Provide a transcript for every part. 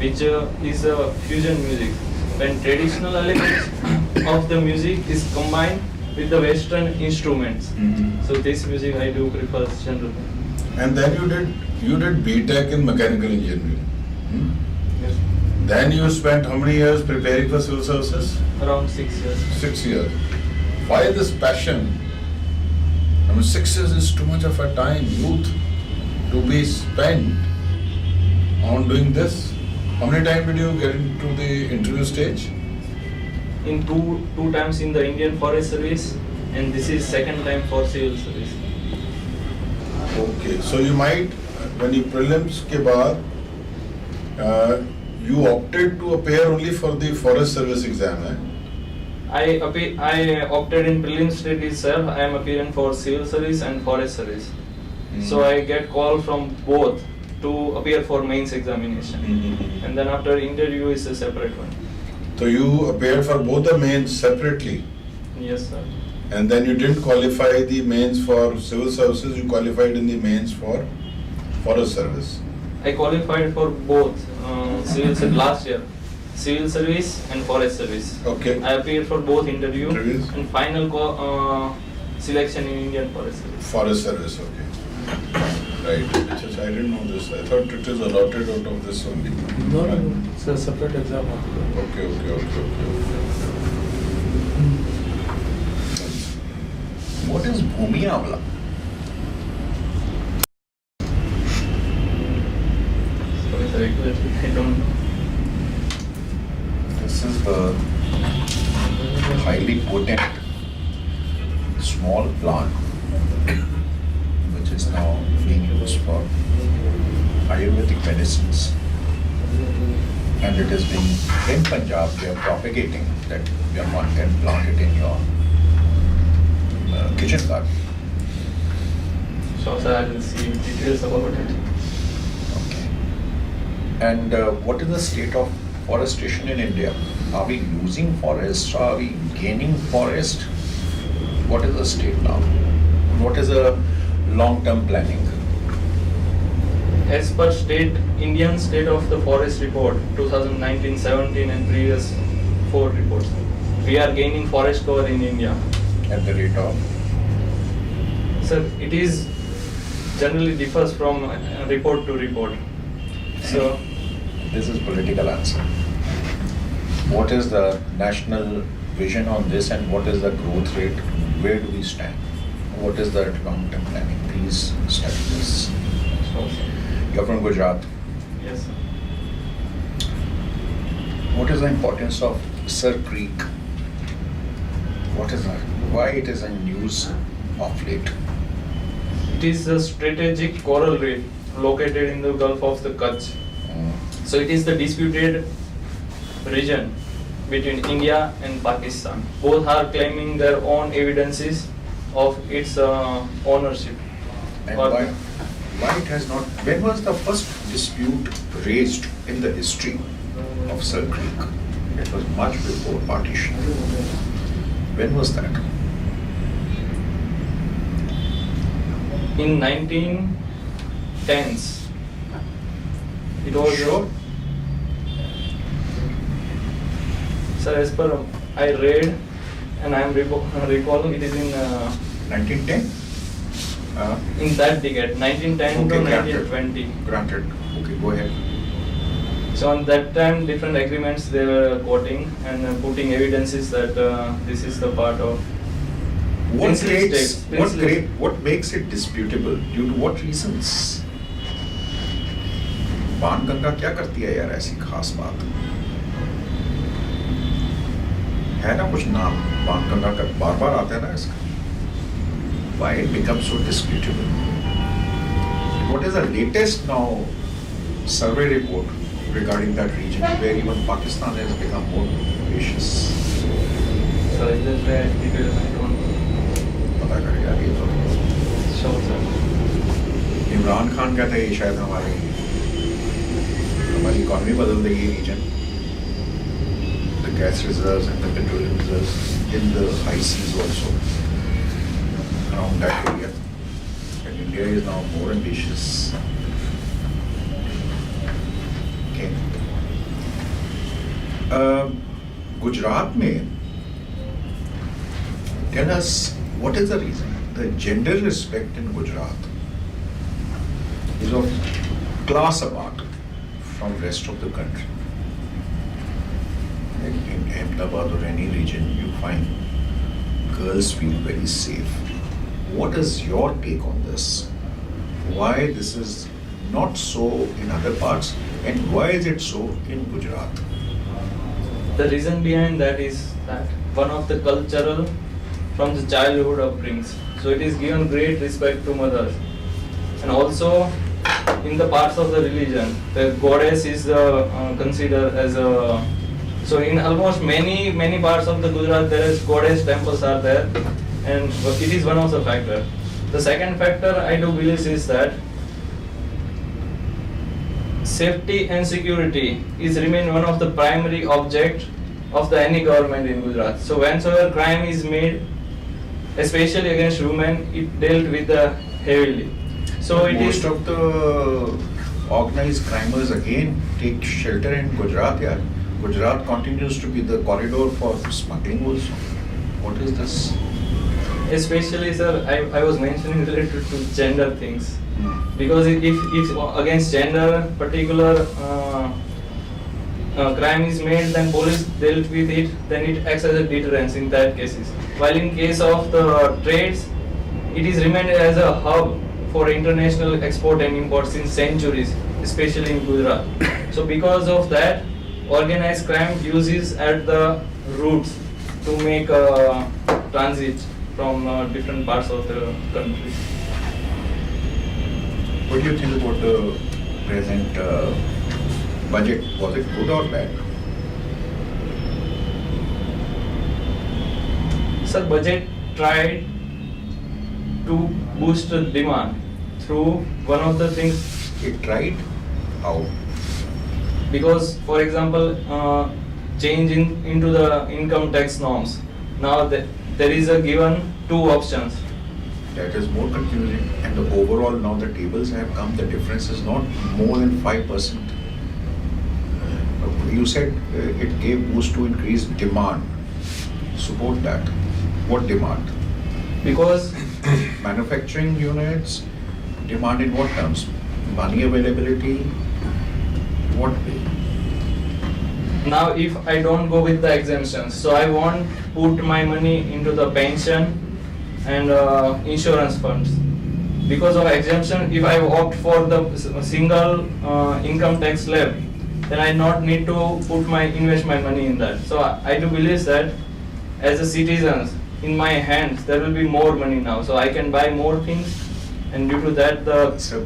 which is fusion music, when traditional elements of the music is combined with the Western instruments. So this music I do prefer generally. And then you did BTech in mechanical engineering. Yes. Then you spent how many years preparing for civil services? Around 6 years. 6 years. Why this passion? I mean, 6 years is too much of a time, youth, to be spent on doing this. How many times did you get into the interview stage? In two times in the Indian Forest Service, and this is second time for civil service. Okay, so you might, when you prelims ke baad, you opted to appear only for the forest service exam, eh? I opted in prelims stage itself. I am appearing for civil service and forest service. So I get call from both to appear for mains examination. And then after interview is a separate one. So you appeared for both the mains separately, Yes, sir. and then you didn't qualify the mains for civil services, you qualified in the mains for forest service. I qualified for both civil service last year, civil service and forest service. Okay. I appeared for both interviews Interviews. and final selection in Indian Forest Service. Forest service, okay. Right, I didn't know this. I thought it is allotted out of this only. No, it's a separate exam. Okay. What is Bhumi Amla? Sorry, sir, exactly, I don't know. This is the highly potent small plant which is now being used for Ayurvedic medicines, and it is being in Punjab. They are propagating that one can plant it in your kitchen garden. So, sir, I will see details about it. Okay. And what is the state of forestation in India? Are we losing forest? Are we gaining forest? What is the state now? What is the long-term planning? As per Indian State of the Forest Report 2019-17 and previous 4 reports, we are gaining forest cover in India. At the rate of? Sir, it is generally differs from report to report. So, This is political answer. What is the national vision on this, and what is the growth rate? Where do we stand? What is the long-term planning? Please study this. so You're from Gujarat. yes, sir. What is the importance of Sir Creek? What is that? Why it is in news of late? It is a strategic coral reef located in the Gulf of the Kutch. So it is the disputed region between India and Pakistan. Both are claiming their own evidences of its ownership. And Or- why it has not? When was the first dispute raised in the history of Sir Creek? It was much before partition. When was that? In 1910s. It was Sure. Sir, as per I read and I am recalling, it is in 1910? that decade, 1910 to Okay, granted. 1920. Granted. Okay, go ahead. So on that time, different agreements they were quoting and putting evidences that this is the part of What princely creates? states. Princely- What makes it disputable? Due to what reasons? Banganga क्या करती है यार ऐसी खास बात? है ना कुछ नाम बाणगंगा का बार बार आता है ना इसका? Why it becomes so disputable? What is the latest now survey report regarding that region where even Pakistan has become more vicious? So is that right? Details I don't know. पता करेगा ये तो. Sure, sir. इमरान खान कहते हैं ये शायद हमारी economy बदल देगी reason. The gas reserves and the petroleum reserves in the high seas also around that area. And India is now more ambitious. Okay. Gujarat में, tell us what is the reason the gender respect in Gujarat is of class apart from rest of the country. In Ahmedabad or any region, you find girls feel very safe. What is your take on this? Why this is not so in other parts, and why is it so in Gujarat? The reason behind that is that one of the cultural from the childhood upbringings. So it is given great respect to mothers. And also in the parts of the religion, the goddess is considered as a. So in almost many parts of the Gujarat, there is goddess temples are there, and it is one of the factor. The second factor I do believe is that safety and security is remain one of the primary object of the any government in Gujarat. So whenever crime is made, especially against women, it dealt with heavily. So it most is of the organized crimers again take shelter in Gujarat. Yeah, Gujarat continues to be the corridor for smuggling also. What is this? especially sir, I was mentioning related to gender things. Because if against gender particular crime is made, then police dealt with it, then it acts as a deterrence in that cases. While in case of the trades, it is remained as a hub for international export and import since centuries, especially in Gujarat. So because of that, organized crime uses at the routes to make transit from different parts of the country. What do you think about the present budget? Was it good or bad? Sir, budget tried to boost the demand through one of the things, It tried. How? because for example change into the income tax norms. Now there is a given two options. That is more confusing. And the overall now the tables have come. The difference is not more than 5%. You said it gave boost to increase demand. Support that. What demand? Because Manufacturing units, demand in what terms? Money availability, what way? now if I don't go with the exemptions, so I won't put my money into the pension and insurance funds. Because of exemption, if I opt for the single income tax slab, then I not need to invest my money in that. So I do believe that as a citizens, in my hands, there will be more money now. So I can buy more things, and due to that the Sir,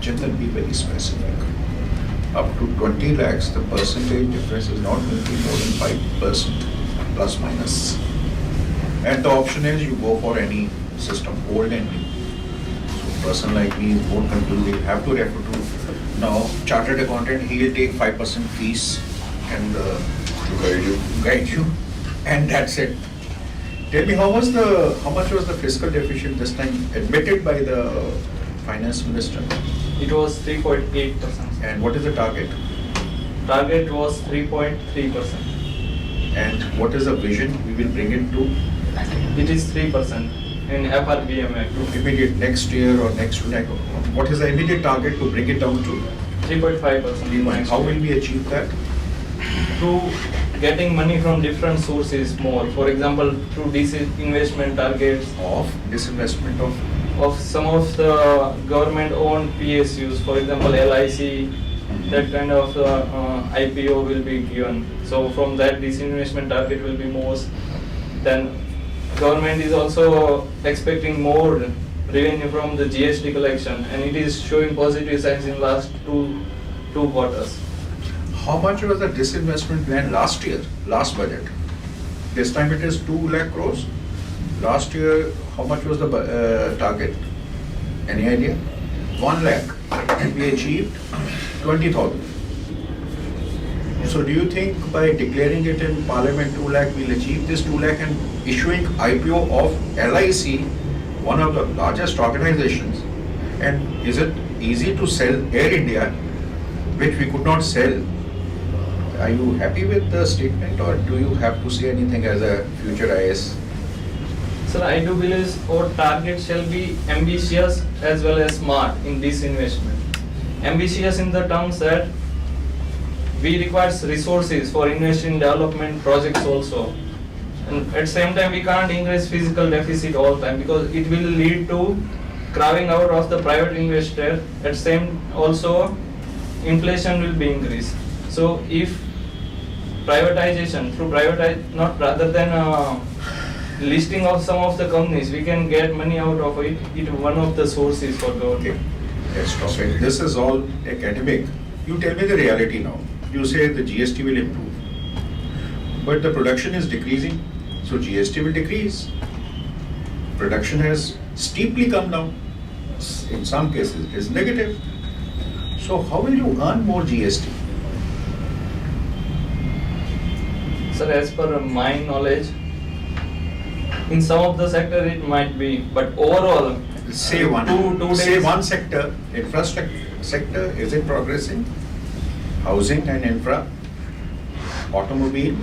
Chintan, be very specific. Up to 20 lakhs, the percentage difference is not going to be more than 5% plus minus. And the option is you go for any system, old and new. So person like me is more confused. He'll have to refer to now chartered accountant. He'll take 5% fees and guide you, and that's it. Tell me, how much was the fiscal deficit this time admitted by the finance minister? it was 3.8%. And what is the target? Target was 3.3%. And what is the vision? We will bring it to It is 3% in FRBM Act. immediate next year or next. What is the immediate target to bring it down to? 3.5%. How will we achieve that? Through getting money from different sources more. For example, through disinvestment targets Of disinvestment of. some of the government-owned PSUs, for example, LIC, that kind of IPO will be given. So from that, disinvestment target will be most. Then government is also expecting more revenue from the GST collection, and it is showing positive signs in last two quarters. How much was the disinvestment plan last year, last budget? This time it is 2 lakh crores. Last year, how much was the target? Any idea? 1 lakh. And we achieved 20,000. So do you think by declaring it in Parliament 2 lakh, we'll achieve this 2 lakh and issuing IPO of LIC, one of the largest organizations? And is it easy to sell Air India, which we could not sell are you happy with the statement, or do you have to say anything as a future IS? Sir, I do believe our target shall be ambitious as well as smart in this investment. Ambitious in the terms that we require resources for investing in development projects also. And at the same time, we can't increase physical deficit all the time because it will lead to carving out of the private investor. At the same also, inflation will be increased. So if privatization through not rather than listing of some of the companies, we can get money out of it. It one of the sources for Okay, government. let's stop it. This is all academic. You tell me the reality now. You say the GST will improve, but the production is decreasing, so GST will decrease. Production has steeply come down. In some cases, it is negative. So how will you earn more GST? Sir, as per my knowledge, in some of the sector it might be, but overall, Say one. two Say days- one sector. Infrastructure sector, is it progressing? Housing and infra. Automobile,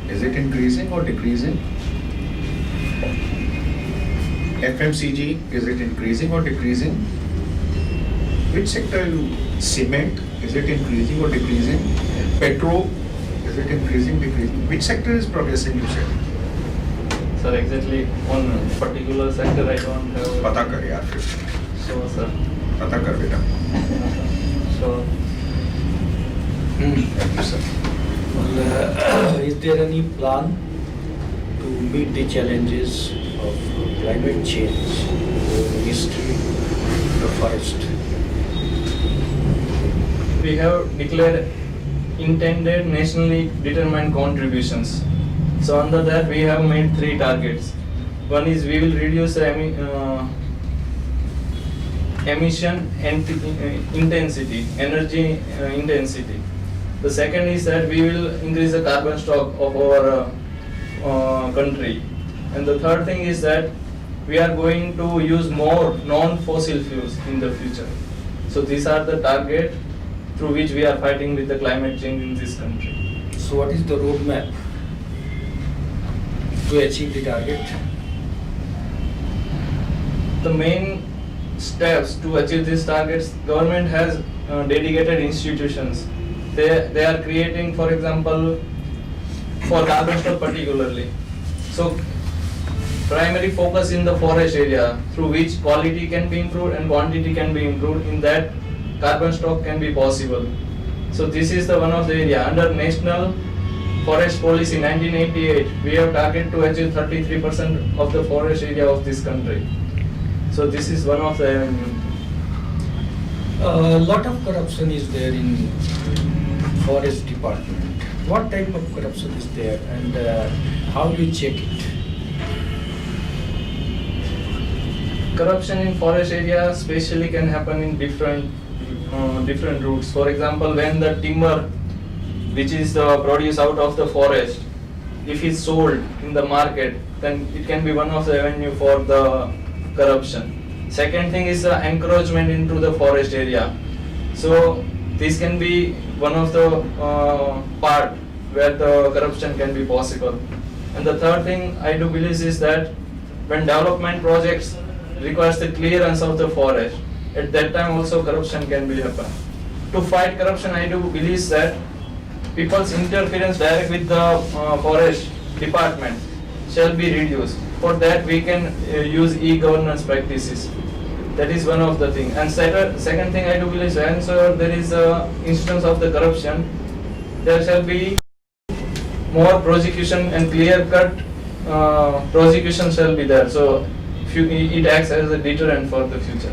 is it increasing or decreasing? FMCG, is it increasing or decreasing? Which sector you, cement, is it increasing or decreasing? Petro, is it increasing, decreasing? Which sector is progressing, you said? sir, exactly one particular sector I don't have. पता कर यार फिर, So, sir. पता कर बेटा. So, Thank you, sir. Is there any plan to meet the challenges of climate change in the Ministry of the Forest? we have declared intended nationally determined contributions. So under that we have made 3 targets. One is we will reduce the emission intensity, energy intensity. The second is that we will increase the carbon stock of our country. And the third thing is that we are going to use more non-fossil fuels in the future. So these are the target through which we are fighting with the climate change in this country. So what is the roadmap to achieve the target? The main steps to achieve these targets, government has dedicated institutions. They are creating, for example, for carbon stock particularly. So primary focus in the forest area through which quality can be improved and quantity can be improved. In that carbon stock can be possible. So this is the one of the area under National Forest Policy 1988. We have target to achieve 33% of the forest area of this country. So this is one of the A lot of corruption is there in Forest Department. What type of corruption is there, and how do you check it? corruption in forest area especially can happen in different routes. For example, when the timber which is produced out of the forest, if it's sold in the market, then it can be one of the avenue for the corruption. Second thing is the encroachment into the forest area. So this can be one of the part where the corruption can be possible. And the third thing I do believe is that when development projects requires the clearance of the forest, at that time also corruption can be happen. To fight corruption, I do believe that people's interference direct with the forest department shall be reduced. For that we can use e-governance practices. That is one of the thing. And second thing I do believe, and so there is a instance of the corruption, there shall be more prosecution and clear-cut prosecution shall be there. So it acts as a deterrent for the future.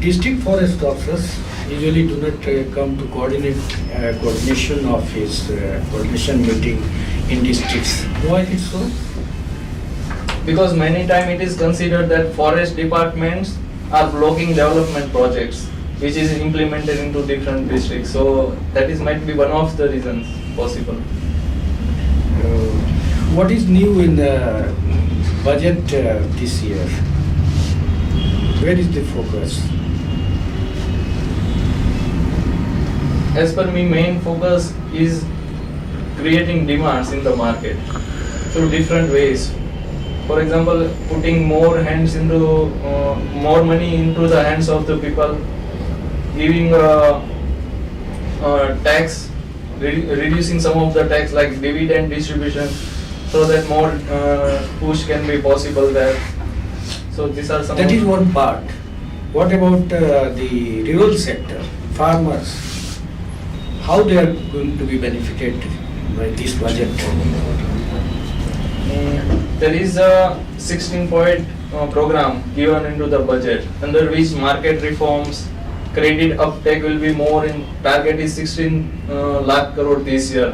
District forest officers usually do not come to coordination of his coordination meeting in districts. Why is it so? Because many times it is considered that forest departments are blocking development projects which is implemented into different districts. So that is might be one of the reasons possible. What is new in the budget this year? Where is the focus? as per me, main focus is creating demands in the market through different ways. For example, putting more hands into more money into the hands of the people, giving tax, reducing some of the tax like dividend distribution, so that more push can be possible there. So these are some. That of is one part. What about the rural sector, farmers? How they are going to be benefited by this budget? There is a 16-point program given into the budget, under which market reforms, credit uptake will be more. In target is 16 lakh crore this year.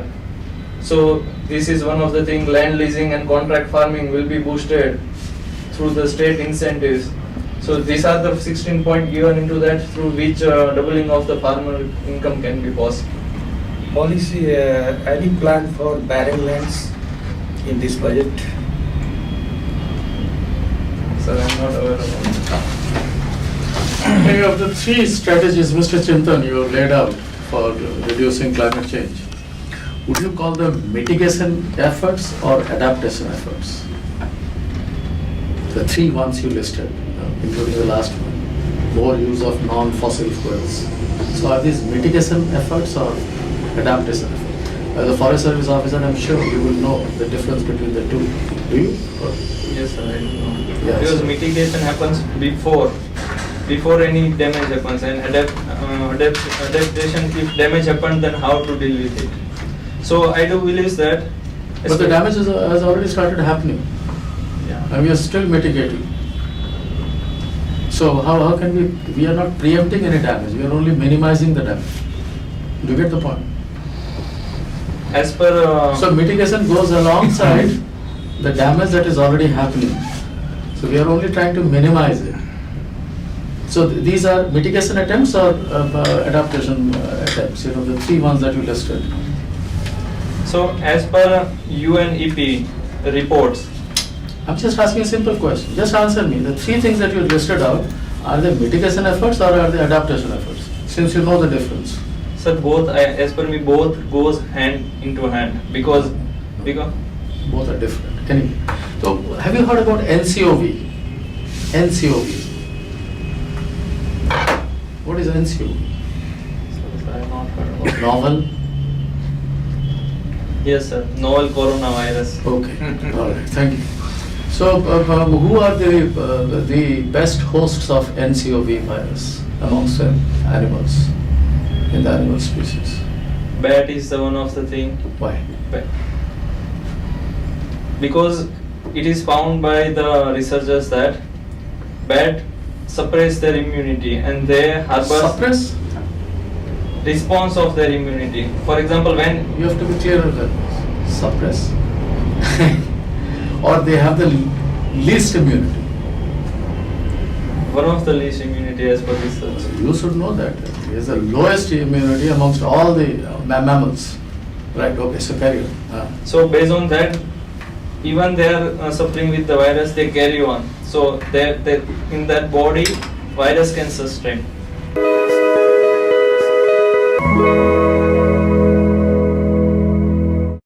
So this is one of the things. Land leasing and contract farming will be boosted through the state incentives. So these are the 16 points given into that, through which doubling of the farmer income can be possible. Policy, any plan for barren lands in this budget? Sir, I'm not aware of that. Any of the three strategies, Mr. Chintan, you have laid out for reducing climate change, would you call them mitigation efforts or adaptation efforts? The three ones you listed, including the last one, more use of non-fossil fuels. So are these mitigation efforts or adaptation efforts? As a Forest Service officer, I'm sure you will know the difference between the two. Do you? Or- Yes, sir, I do know. Yes. Because mitigation happens before any damage happens, and adaptation, if damage happens, then how to deal with it. So I do believe that. But the damage has already started happening, Yeah. and we are still mitigating. So how can we are not preempting any damage, we are only minimizing the damage. Do you get the point? As per. So mitigation goes alongside the damage that is already happening. So we are only trying to minimize it. So these are mitigation attempts or adaptation attempts, the three ones that you listed. So as per UNEP reports, I'm just asking a simple question. Just answer me. The three things that you listed out, are they mitigation efforts or are they adaptation efforts? Since you know the difference. sir, both, as per me, both goes hand into hand, because Both are different. Anyway, so have you heard about NCOV? NCOV. What is NCOV? I have not heard about. Novel. Yes, sir. Novel coronavirus. Okay. All right. Thank you. So, who are the best hosts of NCOV virus amongst animals in the animal species? Bat is the one of the thing. Why? Bat. Because it is found by the researchers that bat suppress their immunity and they harbor Suppress? response of their immunity. For example, when You have to be clear on that. Suppress. Or they have the least immunity. one of the least immunity as per research. You should know that. He has the lowest immunity amongst all the mammals. Right, okay, so carry on. So based on that, even they are suffering with the virus, they carry on. So they in that body, virus can sustain.